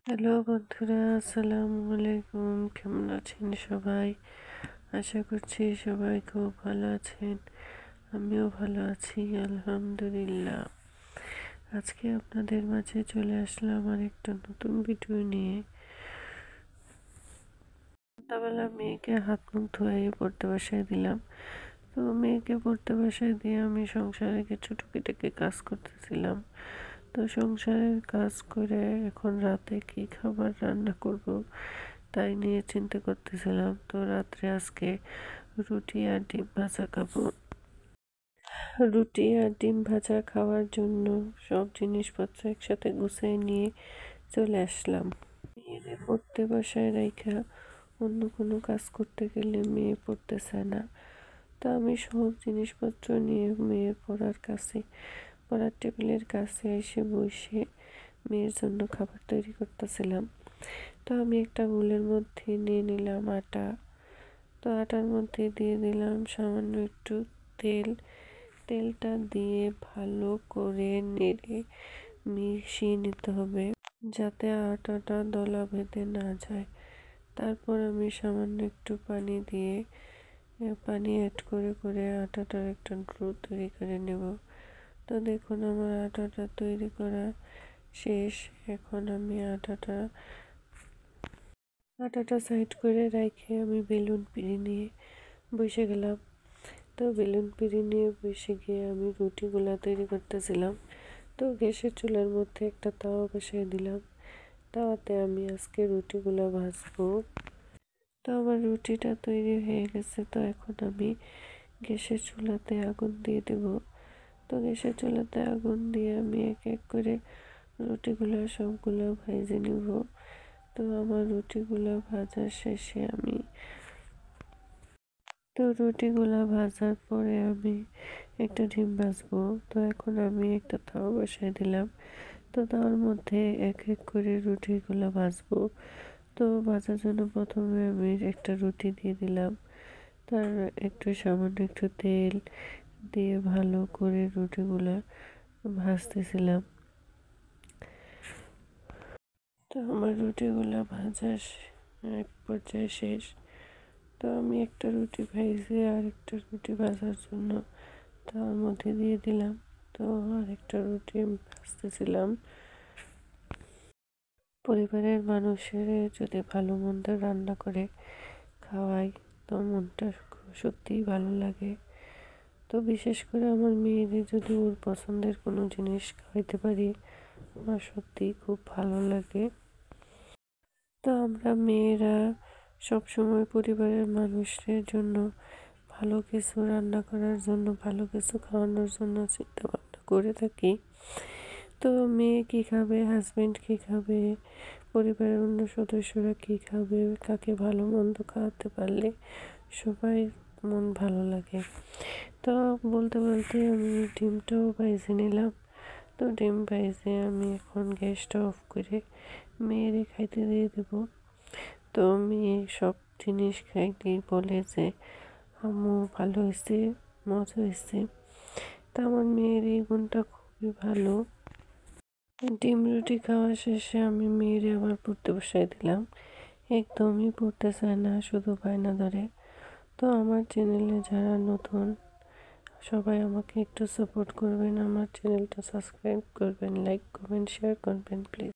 Hello বন্ধুরা, আসসালামু আলাইকুম। কেমন আছেন সবাই? আশা করছি সবাই খুব ভালো আছেন। আমিও ভালো আছি, আলহামদুলিল্লাহ। আজকে আপনাদের মাঝে চলে আসলাম আর একটা নতুন ভিডিও নিয়ে। সন্ধ্যাবেলা মেয়েকে হাত মুখ ধুয়ে পড়তে বসায় দিলাম। তো মেয়েকে পড়তে বসায় দিয়ে আমি সংসারে কিছু টুকিটাকি কাজ করতেছিলাম। তো সংসারের কাজ করে এখন রাতে কি খাবার রান্না করব তাই নিয়ে চিন্তা করতেছিলাম। তো রাত্রে আজকে রুটি আর ডিম ভাজা খাবো। রুটি আর ডিম ভাজা খাওয়ার জন্য সব জিনিসপত্র একসাথে গুছিয়ে নিয়ে চলে আসলাম। মেয়েরে পড়তে বসায় রাইখা অন্য কোনো কাজ করতে গেলে মেয়ে পড়তে চায় না। তো আমি সব জিনিসপত্র নিয়ে মেয়ের পড়ার টেবিলের কাছে এসে বসে মেয়ের জন্য খাবার তৈরি করতেছিলাম। তো আমি একটা বোলের মধ্যে নিয়ে নিলাম আটা। তো আটার মধ্যে দিয়ে দিলাম সামান্য একটু তেল। তেলটা দিয়ে ভালো করে নেড়ে মিশিয়ে নিতে হবে, যাতে আটাটা দলা বেঁধে না যায়। তারপর আমি সামান্য একটু পানি দিয়ে পানি অ্যাড করে করে আটাটার একটা ডো তৈরি করে নেব। তো দেখুন আমার আটাটা তৈরি করা শেষ। এখন আমি আটাটা সাইড করে রেখে আমি বেলুন পিড়ি নিয়ে বসে গেলাম। তো বেলুন পিড়ি নিয়ে বসে গিয়ে আমি রুটিগুলা তৈরি করতেছিলাম। তো গ্যাসের চুলার মধ্যে একটা তাওয়া বসিয়ে দিলাম। তাওয়াতে আমি আজকে রুটিগুলা ভাজবো। তো আমার রুটিটা তৈরি হয়ে গেছে। তো এখন আমি গ্যাসের চুলাতে আগুন দিয়ে দেব। তো গ্যাসের চুলাতে আগুন দিয়ে আমি এক এক করে রুটিগুলো সবগুলো ভেজে নিব। তো আমার রুটিগুলো ভাজা শেষে রুটিগুলো ভাজার পরে আমি একটা ডিম ভাজবো। তো এখন আমি একটা তাওয়া বসাই দিলাম। তো তাওয়ার মধ্যে এক এক করে রুটিগুলো ভাজবো। তো ভাজার জন্য প্রথমে আমি একটা রুটি দিয়ে দিলাম। তার একটু সামান্য একটু তেল দিয়ে ভালো করে রুটিগুলা ভাজতেছিলাম। তো আমার রুটিগুলা ভাজা এক পর্যায়ে শেষ। তো আমি একটা রুটি ভেজে আর একটা রুটি ভাজার জন্য তার মধ্যে দিয়ে দিলাম। তো আর একটা রুটি আমি ভাজতেছিলাম। পরিবারের মানুষের যদি ভালো মন্দ রান্না করে খাওয়াই, তো মনটা সত্যিই ভালো লাগে। তো বিশেষ করে আমার মেয়েদের যদি ওর পছন্দের কোনো জিনিস খাওয়াইতে পারি, আমার সত্যিই খুব ভালো লাগে। তো আমরা মেয়েরা সবসময় পরিবারের মানুষদের জন্য ভালো কিছু রান্না করার জন্য, ভালো কিছু খাওয়ানোর জন্য চিন্তা ভাবনা করে থাকি। তো মেয়ে কী খাবে, হাজবেন্ড কী খাবে, পরিবারের অন্য সদস্যরা কী খাবে, কাকে ভালো মন্দ খাওয়াতে পারলে সবাই মন ভালো লাগে। তো বলতে বলতে আমি ডিমটাও ভেজে নিলাম। তো ডিম ভেজে আমি এখন গ্যাসটা অফ করে মেয়েরে খাইতে দিয়ে দেবো। তো মেয়ে সব জিনিস খাইতেই বলে যে আম্মু ভালো হয়েছে, মজা হয়েছে। তা আমার মেয়ের এই গুণটা খুবই ভালো। ডিম রুটি খাওয়া শেষে আমি মেয়েরে আবার পড়তে বসাই দিলাম। একদমই পড়তে চায় না, শুধু বায়না ধরে। তো আমার চ্যানেলে যারা নতুন, সবাই আমাকে একটু সাপোর্ট করবেন, আমার চ্যানেলটা সাবস্ক্রাইব করবেন, লাইক করবেন, শেয়ার করবেন প্লিজ।